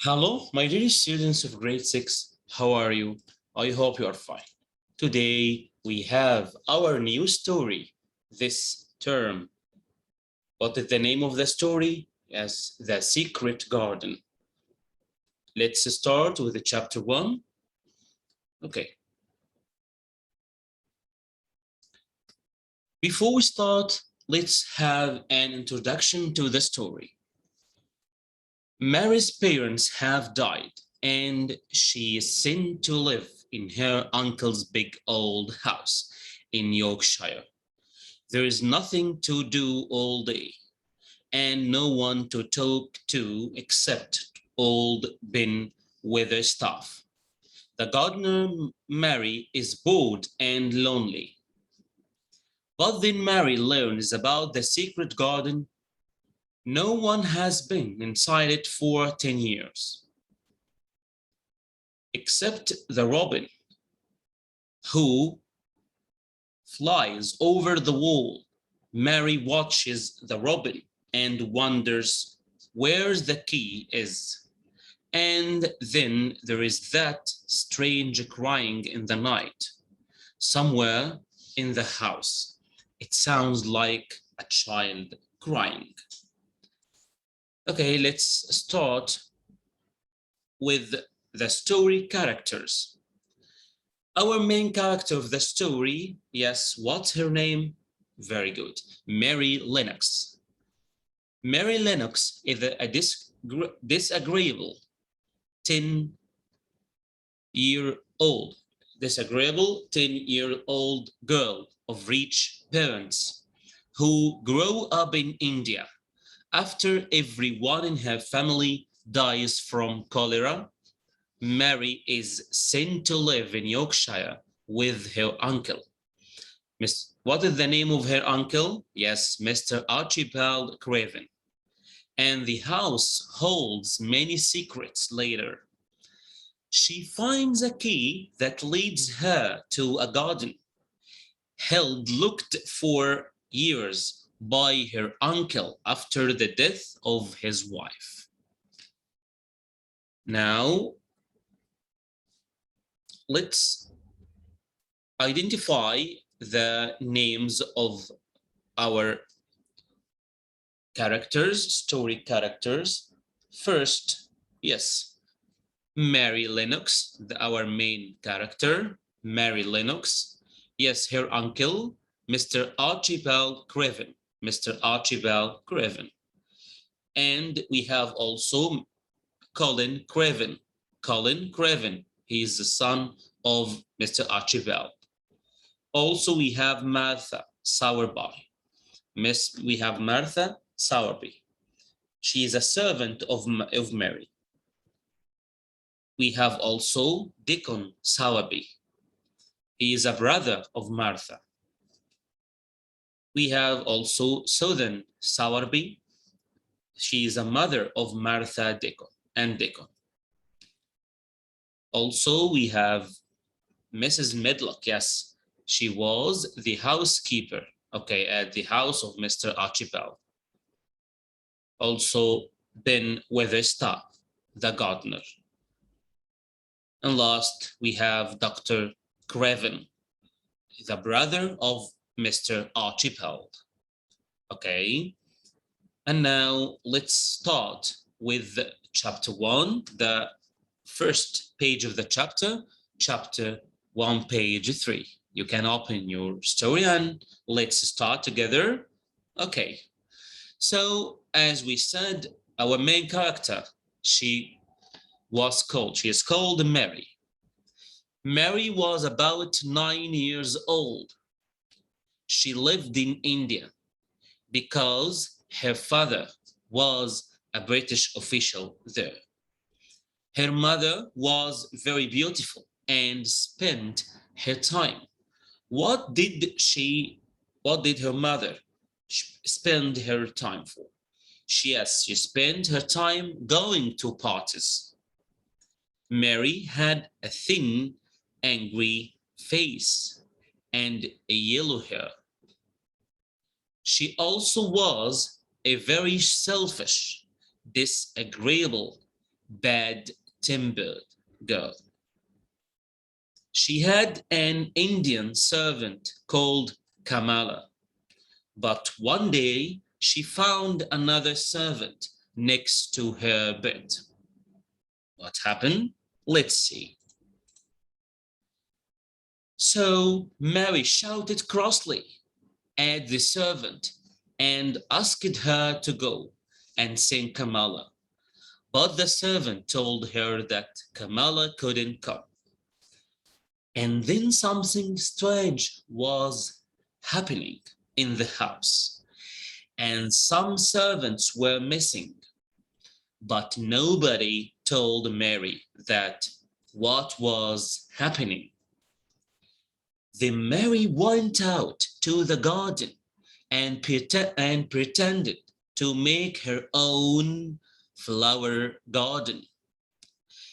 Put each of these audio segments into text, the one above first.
Hello, my dear students of grade 6. How are you? I hope you are fine. Today we have our new story this term. What is the name of the story? Yes, The Secret Garden. Let's start with the chapter 1. Okay. Before we start, let's have an introduction to the story. Mary's parents have died, and she is sent to live in her uncle's big old house in Yorkshire. There is nothing to do all day, and no one to talk to except old Ben Weatherstaff. The gardener Mary is bored and lonely. But then Mary learns about the secret garden. No one has been inside it for 10 years, except the robin, who flies over the wall. Mary watches the robin and wonders where the key is. And then there is that strange crying in the night, somewhere in the house. It sounds like a child crying. Okay, let's start with the story characters. Our main character of the story, yes, what's her name? Very good. Mary Lennox. Mary Lennox is a disagreeable 10-year-old, disagreeable 10-year-old girl of rich parents who grew up in India. After everyone in her family dies from cholera, Mary is sent to live in Yorkshire with her uncle. What is the name of her uncle? Yes, Mr. Archibald Craven. And the house holds many secrets later. She finds a key that leads her to a garden held looked for years by her uncle after the death of his wife. Now, let's identify the names of our characters, story characters. First, yes, Mary Lennox, our main character, Mary Lennox. Yes, her uncle, Mr. Archibald Craven, Mr. Archibald Craven. And we have also Colin Craven. Colin Craven, he is the son of Mr. Archibald. Also, we have Martha Sowerby. We have Martha Sowerby. She is a servant of Mary. We have also Deacon Sowerby. He is a brother of Martha. We have also Susan Sowerby. She is a mother of Martha and Deacon. Also, we have Mrs. Medlock. Yes, she was the housekeeper, okay, at the house of Mr. Archibald. Also, Ben Weatherstaff, the gardener. And last, we have Dr. Craven, the brother of Mr. Archibald. Okay, and now let's start with chapter 1, the first page of the chapter 1, page 3. You can open your story and let's start together. Okay, so as we said, our main character, she is called Mary. Mary was about 9 years old. She lived in India because her father was a British official there. Her mother was very beautiful and spent her time. What did her mother spend her time for? She spent her time going to parties. Mary had a thin, angry face and a yellow hair. She also was a very selfish, disagreeable, bad-tempered girl. She had an Indian servant called Kamala, but one day she found another servant next to her bed. What happened? Let's see. So Mary shouted crossly at the servant and asked her to go and sing Kamala. But the servant told her that Kamala couldn't come. And then something strange was happening in the house, and some servants were missing. But nobody told Mary that what was happening. Then Mary went out to the garden and pretended to make her own flower garden.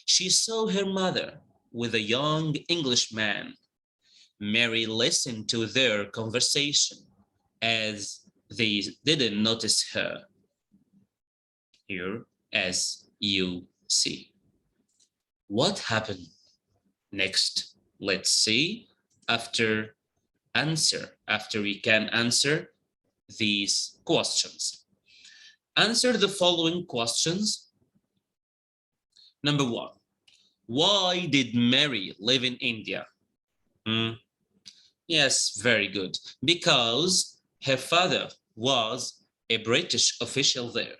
She saw her mother with a young Englishman. Mary listened to their conversation as they didn't notice her. Here, as you see. What happened next? Let's see. After we can answer these questions. Answer the following questions. Number 1. Why did Mary live in India? Yes, very good. Because her father was a British official there.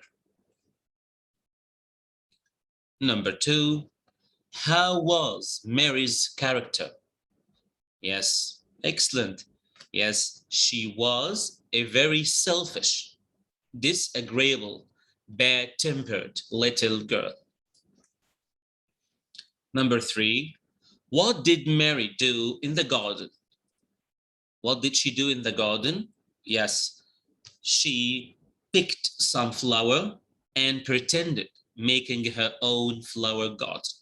Number 2. How was Mary's character? Yes, excellent. Yes, she was a very selfish, disagreeable, bad-tempered little girl. Number 3, what did Mary do in the garden? What did she do in the garden? Yes, she picked some flower and pretended making her own flower garden.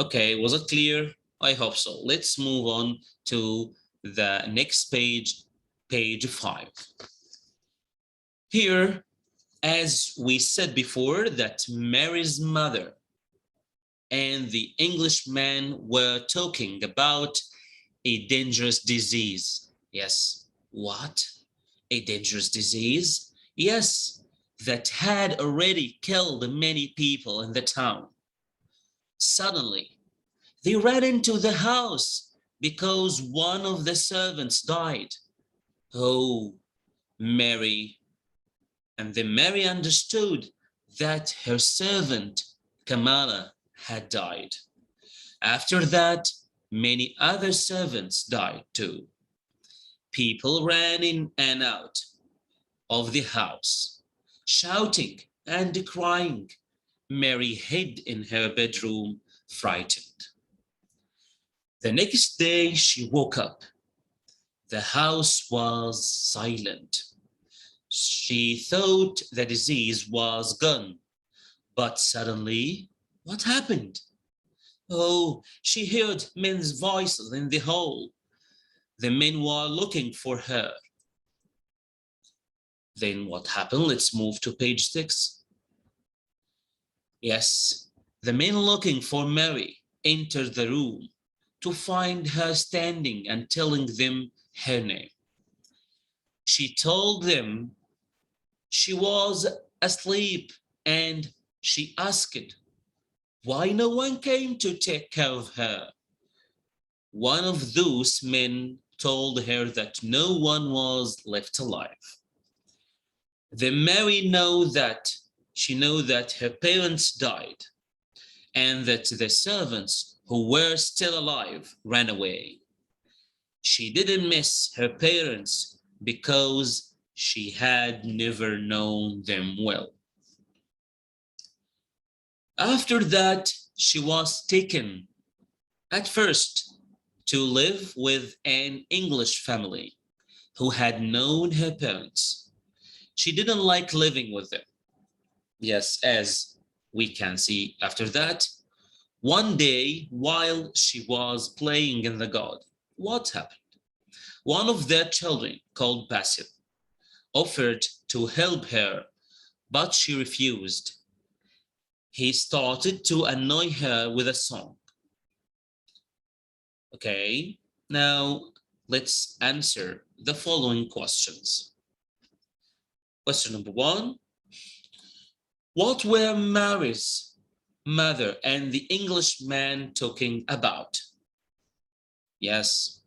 Okay, was it clear? I hope so. Let's move on to the next page, page 5. Here, as we said before, that Mary's mother and the Englishman were talking about a dangerous disease. Yes, what? A dangerous disease? Yes, that had already killed many people in the town. Suddenly, they ran into the house because one of the servants died. Oh, Mary. And then Mary understood that her servant, Kamala, had died. After that, many other servants died too. People ran in and out of the house, shouting and crying. Mary hid in her bedroom, frightened. The next day she woke up. The house was silent. She thought the disease was gone, but suddenly, what happened? Oh, she heard men's voices in the hall. The men were looking for her. Then what happened? Let's move to page 6. Yes, the men looking for Mary entered the room to find her standing and telling them her name. She told them she was asleep and she asked why no one came to take care of her. One of those men told her that no one was left alive. Then Mary knew that her parents died and that the servants who were still alive ran away. She didn't miss her parents because she had never known them well. After that, she was taken at first to live with an English family who had known her parents. She didn't like living with them. Yes, as we can see after that, one day while she was playing in the garden, what happened? One of their children, called Basil, offered to help her, but she refused. he started to annoy her with a song. Okay, now let's answer the following questions. Question number 1. What were Mary's mother and the Englishman talking about? Yes,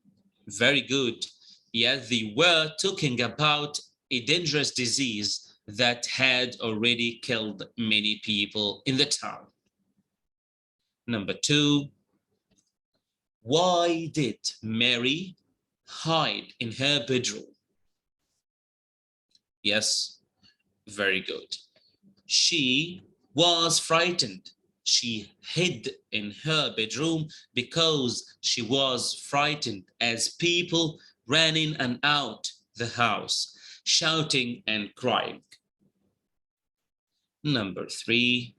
very good. Yes, they were talking about a dangerous disease that had already killed many people in the town. Number 2, why did Mary hide in her bedroom? Yes, very good. She was frightened. She hid in her bedroom because she was frightened as people ran in and out the house, shouting and crying. Number 3,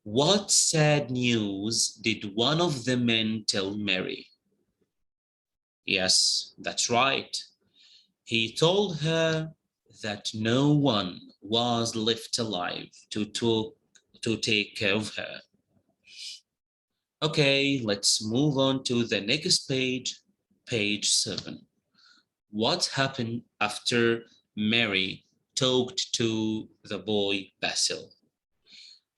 what sad news did one of the men tell Mary? Yes, that's right. He told her that no one was left alive to take care of her. Okay, let's move on to the next page, page 7. What happened after Mary talked to the boy Basil?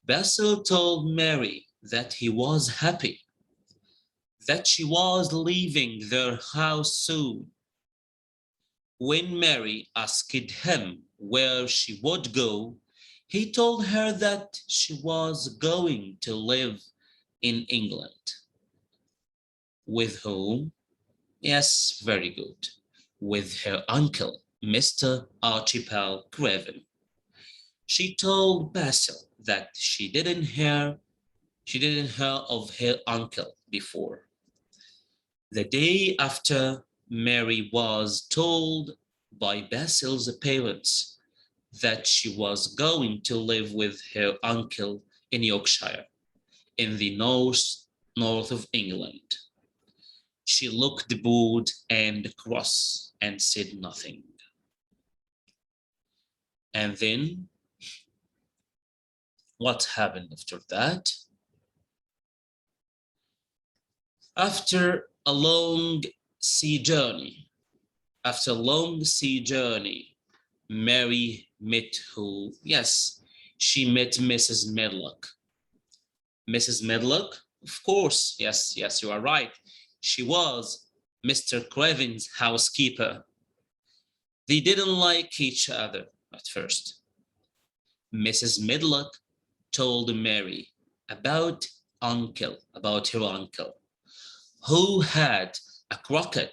Basil told Mary that he was happy, that she was leaving their house soon. When Mary asked him where she would go, he told her that she was going to live in England. With whom? Yes, very good. With her uncle, Mr. Archibald Craven. She told Basil that she didn't hear of her uncle before. The day after, Mary was told by Basil's parents that she was going to live with her uncle in Yorkshire, in the north of England. She looked bored and cross and said nothing. And then what happened after that? After a long sea journey, Mary met who? Yes, she met Mrs. Medlock. Mrs. Medlock? Of course, yes, you are right. She was Mr. Craven's housekeeper. They didn't like each other at first. Mrs. Medlock told Mary about her uncle, who had a croquet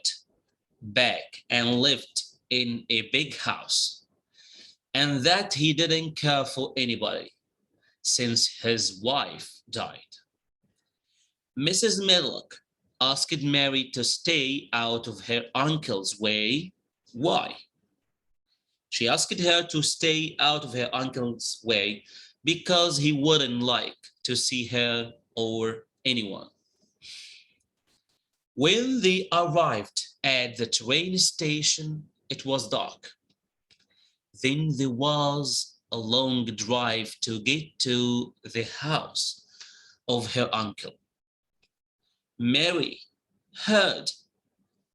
bag and lived in a big house, and that he didn't care for anybody since his wife died. Mrs. Medlock asked Mary to stay out of her uncle's way. Why? She asked her to stay out of her uncle's way because he wouldn't like to see her or anyone. When they arrived at the train station, it was dark. Then there was a long drive to get to the house of her uncle. Mary heard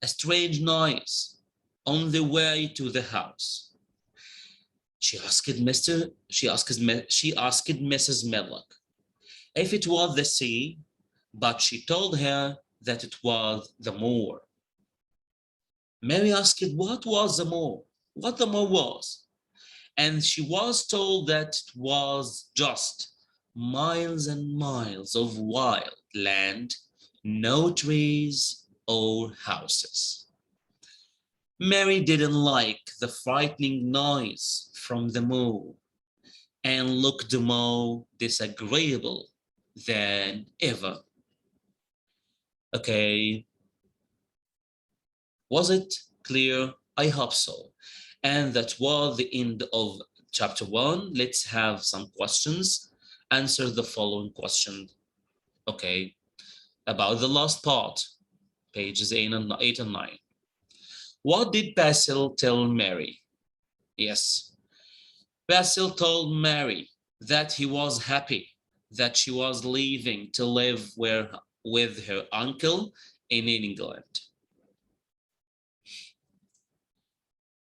a strange noise on the way to the house. She asked Mrs. Medlock if it was the sea, but she told her that it was the moor. Mary asked what was the moor, what the moor was, and she was told that it was just miles and miles of wild land, no trees or houses. Mary didn't like the frightening noise from the moor and looked more disagreeable than ever. Okay, was it clear? I hope so. And that was the end of chapter 1. Let's have some questions. Answer the following question. Okay, about the last part, pages 8 and 9. What did Basil tell Mary? Yes, Basil told Mary that he was happy that she was leaving to live with her uncle in England.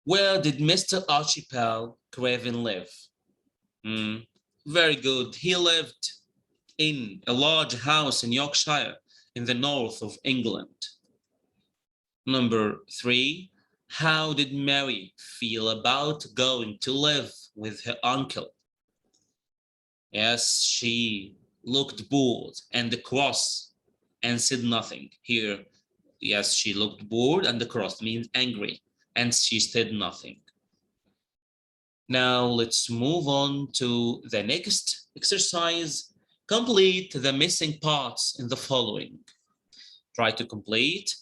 Where did Mr. Archibald Craven live? Very good. He lived in a large house in Yorkshire in the north of England. Number 3, how did Mary feel about going to live with her uncle? Yes, she looked bored and cross and said nothing. Here, yes, she looked bored and cross means angry, and she said nothing. Now let's move on to the next exercise. Complete the missing parts in the following. Try to complete,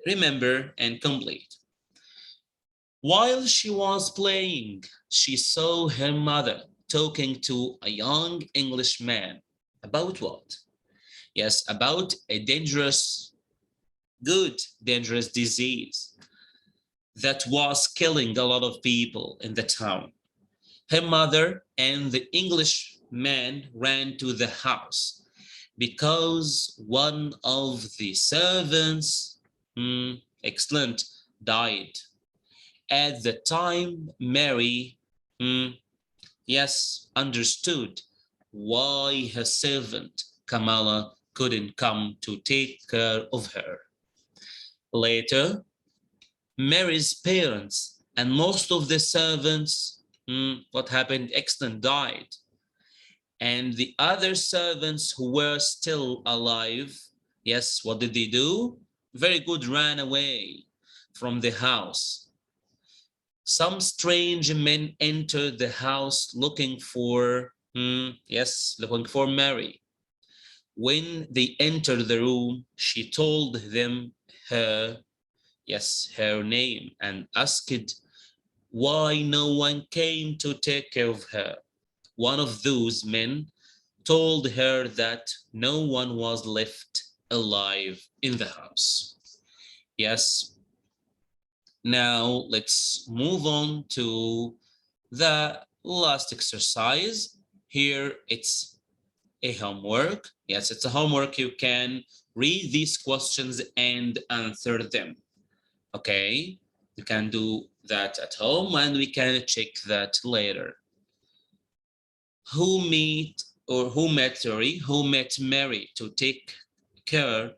remember, and complete. While she was playing, she saw her mother talking to a young Englishman. About what? Yes, about a dangerous disease that was killing a lot of people in the town. Her mother and the Englishman ran to the house because one of the servants, excellent, died. At the time, Mary, yes, understood why her servant Kamala couldn't come to take care of her. Later, Mary's parents and most of the servants, what happened? Excellent, died. And the other servants who were still alive, yes, what did they do? Very good, ran away from the house. Some strange men entered the house looking for, looking for Mary. When they entered the room, she told them her name and asked why no one came to take care of her. One of those men told her that no one was left alive in the house. Yes. Now let's move on to the last exercise. Here it's a homework. Yes, it's a homework. You can read these questions and answer them. Okay, you can do that at home and we can check that later. Who met Mary to take care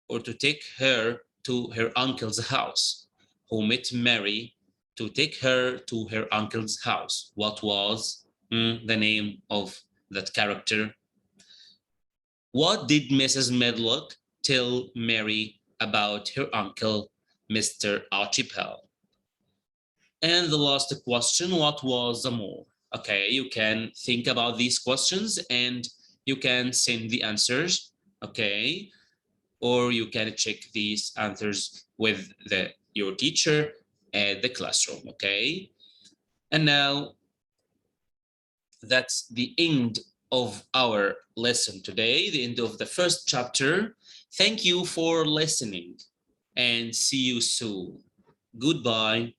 or to take her to her uncle's house? Who met Mary to take her to her uncle's house? What was the name of that character? What did Mrs. Medlock tell Mary about her uncle, Mr. Archibald? And the last question, what was the mole? Okay, you can think about these questions and you can send the answers, okay? Or you can check these answers with your teacher at the classroom, okay? And now that's the end of our lesson today, the end of the first chapter. Thank you for listening and see you soon. Goodbye.